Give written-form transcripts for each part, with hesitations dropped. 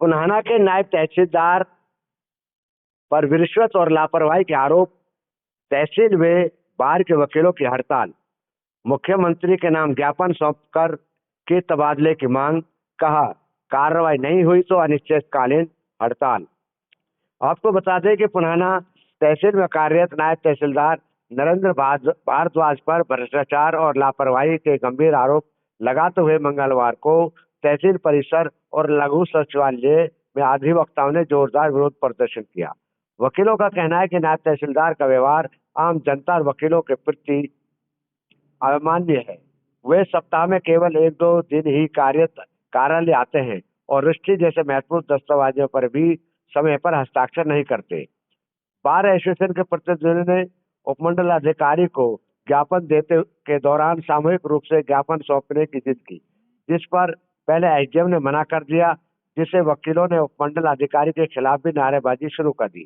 पुन्हाना के नायब तहसीलदार पर रिश्वत और लापरवाही के आरोप, तहसील में बार के वकीलों की हड़ताल, मुख्यमंत्री के नाम ज्ञापन सौंपकर के तबादले की मांग, कहा कार्रवाई नहीं हुई तो अनिश्चितकालीन हड़ताल। आपको बता दें कि पुन्हाना तहसील में कार्यरत नायब तहसीलदार नरेंद्र भारद्वाज पर भ्रष्टाचार और लापरवाही के गंभीर आरोप लगाते हुए मंगलवार को तहसील परिसर और लघु सचिवालय में अधिवक्ताओं ने जोरदार विरोध प्रदर्शन किया। वकीलों का कहना है कि नायब तहसीलदार का व्यवहार आम जनता और वकीलों के प्रति अमान्य है। वे सप्ताह में केवल 1-2 दिन ही कार्यालय आते हैं और रजिस्ट्री जैसे महत्वपूर्ण दस्तावेजों पर भी समय पर हस्ताक्षर नहीं करते। बार एसोसिएशन के प्रतिनिधियों ने उपमंडल अधिकारी को ज्ञापन देते के दौरान सामूहिक रूप से ज्ञापन सौंपने की जिद की, जिस पर पहले एसडीएम ने मना कर दिया, जिससे वकीलों ने उपमंडल अधिकारी के खिलाफ भी नारेबाजी शुरू कर दी।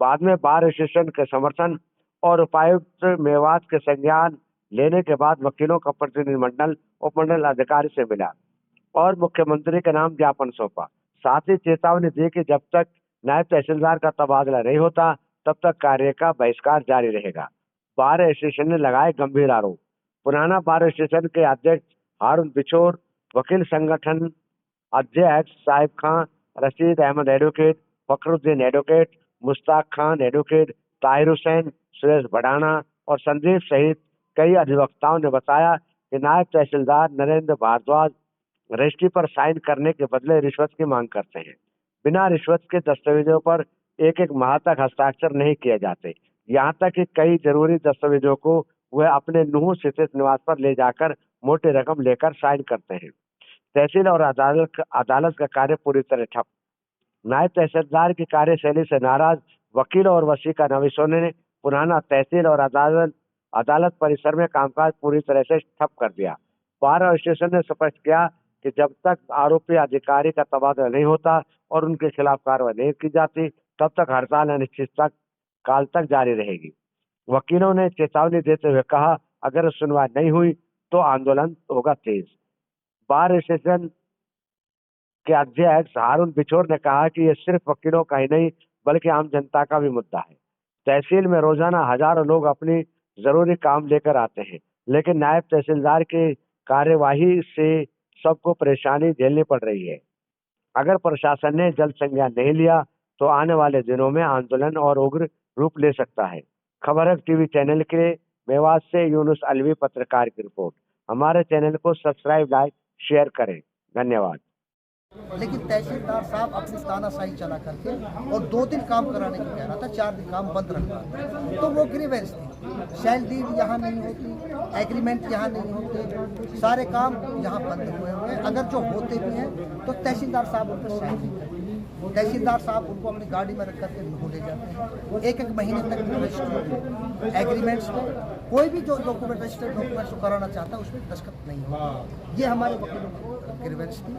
बाद में बार एसोसिएशन के समर्थन और उपायुक्त मेवात के संज्ञान लेने के बाद वकीलों का प्रतिनिधिमंडल उपमंडल अधिकारी से मिला और मुख्यमंत्री के नाम ज्ञापन सौंपा। साथ ही चेतावनी दी कि जब तक नायब तहसीलदार का तबादला नहीं होता तब तक कार्य का बहिष्कार जारी रहेगा। बार एसोसिएशन ने लगाए गंभीर आरोप। पुराना बार एसोसिएशन के अध्यक्ष हारून बिछोर, वकील संगठन अध्यक्ष Sahib Khan, Rashid Ahmed advocate, Fakhruddin advocate, Mushtaq Khan advocate, Tahir Hussain, Suresh Bhadana और संदीप सहित कई अधिवक्ताओं ने बताया कि नायब तहसीलदार नरेंद्र भारद्वाज रजिस्ट्री पर साइन करने के बदले रिश्वत की मांग करते हैं। बिना रिश्वत के दस्तावेजों पर एक माह तक हस्ताक्षर नहीं किए जाते। यहाँ तक कि कई जरूरी दस्तावेजों को वह अपने नूह स्थित निवास पर ले जाकर मोटी रकम लेकर साइन करते हैं। तहसील और अदालत का कार्य पूरी तरह ठप। नायब तहसीलदार की कार्यशैली से नाराज वकील और वसीका नवीसों ने पुराना तहसील और अदालत परिसर में कामकाज पूरी तरह से ठप कर दिया। बार एसोसिएशन ने स्पष्ट किया कि जब तक आरोपी अधिकारी का तबादला नहीं होता और उनके खिलाफ कार्रवाई नहीं की जाती तब तक हड़ताल अनिश्चित काल तक जारी रहेगी। वकीलों ने चेतावनी देते हुए कहा, अगर सुनवाई नहीं हुई तो आंदोलन होगा तेज। बार एसोसिएशन के अध्यक्ष हारून बिछोर ने कहा कि यह सिर्फ वकीलों का ही नहीं बल्कि आम जनता का भी मुद्दा है। तहसील में रोजाना हजारों लोग अपनी जरूरी काम लेकर आते हैं, लेकिन नायब तहसीलदार की कार्यवाही से सबको परेशानी झेलनी पड़ रही है। अगर प्रशासन ने जल्द संज्ञान नहीं लिया तो आने वाले दिनों में आंदोलन और उग्र रूप ले सकता है। खबर हक टीवी चैनल के लिए मेवात से यूनुस अलवी पत्रकार की रिपोर्ट। हमारे चैनल को सब्सक्राइब, लाइक, शेयर करें। धन्यवाद। लेकिन तहसीलदार साहब अपनी तानाशाही चला करके और 2 दिन काम कराने को कह रहा था, 4 दिन काम बंद रखा, तो वो ग्रीवेंस थी। सैलरी यहाँ नहीं होती, एग्रीमेंट यहाँ नहीं होते, सारे काम यहाँ बंद हुए हुए हैं। अगर जो होते भी हैं तो तहसीलदार साहब उन पर साइन नहीं करते। तहसीलदार साहब उनको अपनी गाड़ी में रख करके ले जाते हैं। 1-1 महीने तक एग्रीमेंट्स में कोई भी जो डॉक्यूमेंट रजिस्टर्ड डॉक्यूमेंट्स कराना चाहता है उसमें दस्तखत नहीं होता। ये हमारे वकीलों की ग्रीवेंस थी,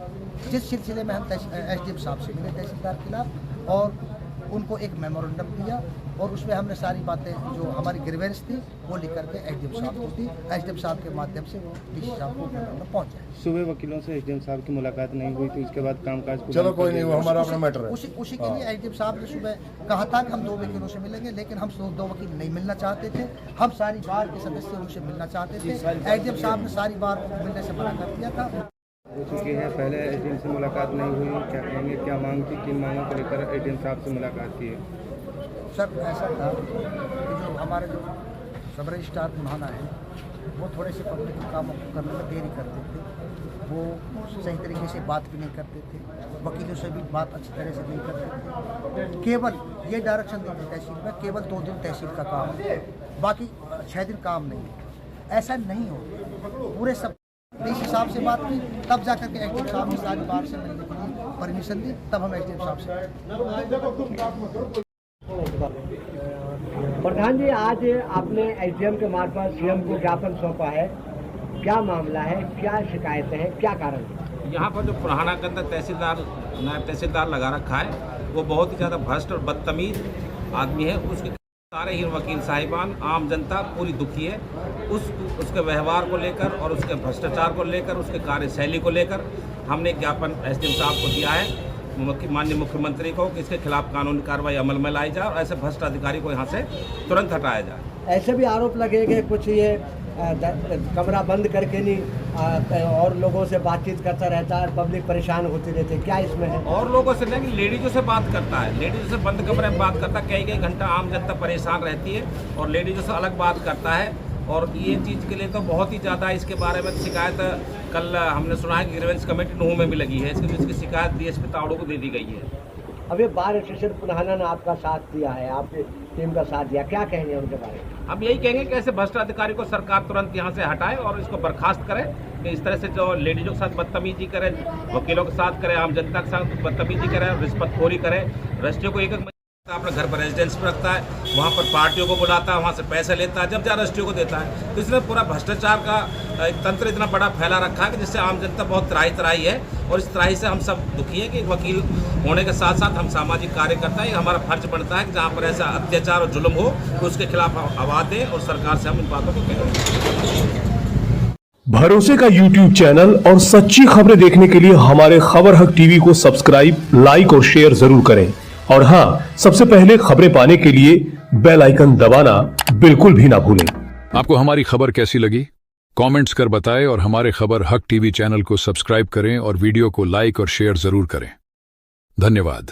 जिस सिलसिले में हम एसडीएम साहब से मिले तहसीलदार के खिलाफ और उनको एक मेमोरेंडम दिया और उसमें हमने सारी बातें जो हमारी ग्रीवेंस थी वो लिख करके एसडीएम साहब को दी। एसडीएम साहब के माध्यम से वो डीसी साहब को पहुँच जाए। सुबह वकीलों से एसडीएम साहब की मुलाकात नहीं हुई थी, उसके बाद कामकाज चलो कोई नहीं, वो हमारा अपना मैटर है। उसी के लिए एसडीएम साहब ने सुबह कहा था कि हम 2 वकीलों से मिलेंगे, लेकिन हम 2 वकील नहीं मिलना चाहते थे। हम सारी बार के सदस्य उनसे मिलना चाहते थे। एसडीएम साहब ने सारी बार मिलने से मना कर दिया था। हो चुकी है, पहले एसडीएम से मुलाकात नहीं हुई, क्या कहेंगे, क्या मांग थी, किन मांगों को लेकर एसडीएम साहब से मुलाकात की है? सर ऐसा था कि जो हमारे जो सब रजिस्ट्रार पुन्हाना है वो थोड़े से पब्लिक के कामों को करने में देरी करते थे। वो सही तरीके से बात भी नहीं करते थे, वकीलों से भी बात अच्छी तरह से नहीं करते थे। केवल ये डायरेक्शन देते तहसील में केवल 2 दिन तहसील का काम है, बाकी 6 दिन काम नहीं है। ऐसा नहीं हो, पूरे सब डीसी साहब से बात की, तब जाकर के एसडीएम साहब ने सारी बार से मिलने के लिए परमिशन दी, तब हम एसडीएम साहब से। प्रधान जी, आज आपने एसडीएम के मार्फत सीएम को ज्ञापन सौंपा है, क्या मामला है, क्या शिकायतें हैं, क्या कारण है? यहाँ पर जो पुराना के अंदर तहसीलदार नायब तहसीलदार लगा रखा है वो बहुत ही ज़्यादा भ्रष्ट और बदतमीज आदमी है। उसके सारे ही वकील साहिबान, आम जनता पूरी दुखी है उसके व्यवहार को लेकर और उसके भ्रष्टाचार को लेकर, उसके कार्यशैली को लेकर। हमने ज्ञापन एसडीएम साहब को दिया है माननीय मुख्यमंत्री को कि इसके खिलाफ कानूनी कार्रवाई अमल में लाई जाए और ऐसे भ्रष्ट अधिकारी को यहाँ से तुरंत हटाया जाए। ऐसे भी आरोप लगे कि कुछ ये कमरा बंद करके नहीं और लोगों से बातचीत करता रहता है, पब्लिक परेशान होती रहती है, क्या इसमें है? और लोगों से नहीं, लेडीजों से बात करता है, लेडीजों से बंद कमरे में बात करता है, कई घंटा आम जनता परेशान रहती है और लेडीजों से अलग बात करता है। और ये चीज़ के लिए तो बहुत ही ज़्यादा इसके बारे में शिकायत कल हमने सुना है कि ग्रीवेंस कमेटी नूह में भी लगी है, इसकी शिकायत डीएसपी तावड़ो को दे दी गई है। अभी बार एसोसिएशन पुनाहाना ने आपका साथ दिया है, आपने टीम का साथ दिया, क्या कहेंगे उनके बारे में? हम यही कहेंगे कि ऐसे भ्रष्ट अधिकारी को सरकार तुरंत यहाँ से हटाए और इसको बर्खास्त करे कि इस तरह से जो लेडीजों के साथ बदतमीजी करे, वकीलों के साथ करे, आम जनता के साथ बदतमीजी करे, रिश्वतखोरी करे, रजिस्ट्रियों को एक अपने घर पर रेजिडेंस पर रखता है, वहाँ पर पार्टियों को बुलाता है, वहाँ से पैसे लेता है, जब जहाँ रजिस्ट्रियों को देता है। तो इसने पूरा भ्रष्टाचार का एक तंत्र इतना बड़ा फैला रखा है कि जिससे आम जनता बहुत त्राही है और इस त्राही से हम सब दुखी हैं कि एक वकील होने के साथ साथ हम सामाजिक कार्य करता है, हमारा फर्ज बनता है कि जहाँ पर ऐसा अत्याचार और जुल्म हो तो उसके खिलाफ हम आवाज़ दें और सरकार से हम इन बातों को कहें। भरोसे का YouTube चैनल और सच्ची खबरें देखने के लिए हमारे खबर हक टीवी को सब्सक्राइब, लाइक और शेयर जरूर करें। और हाँ, सबसे पहले खबरें पाने के लिए बेल आइकन दबाना बिल्कुल भी ना भूलें। आपको हमारी खबर कैसी लगी? कमेंट्स कर बताएं और हमारे खबर हक टीवी चैनल को सब्सक्राइब करें और वीडियो को लाइक और शेयर जरूर करें। धन्यवाद।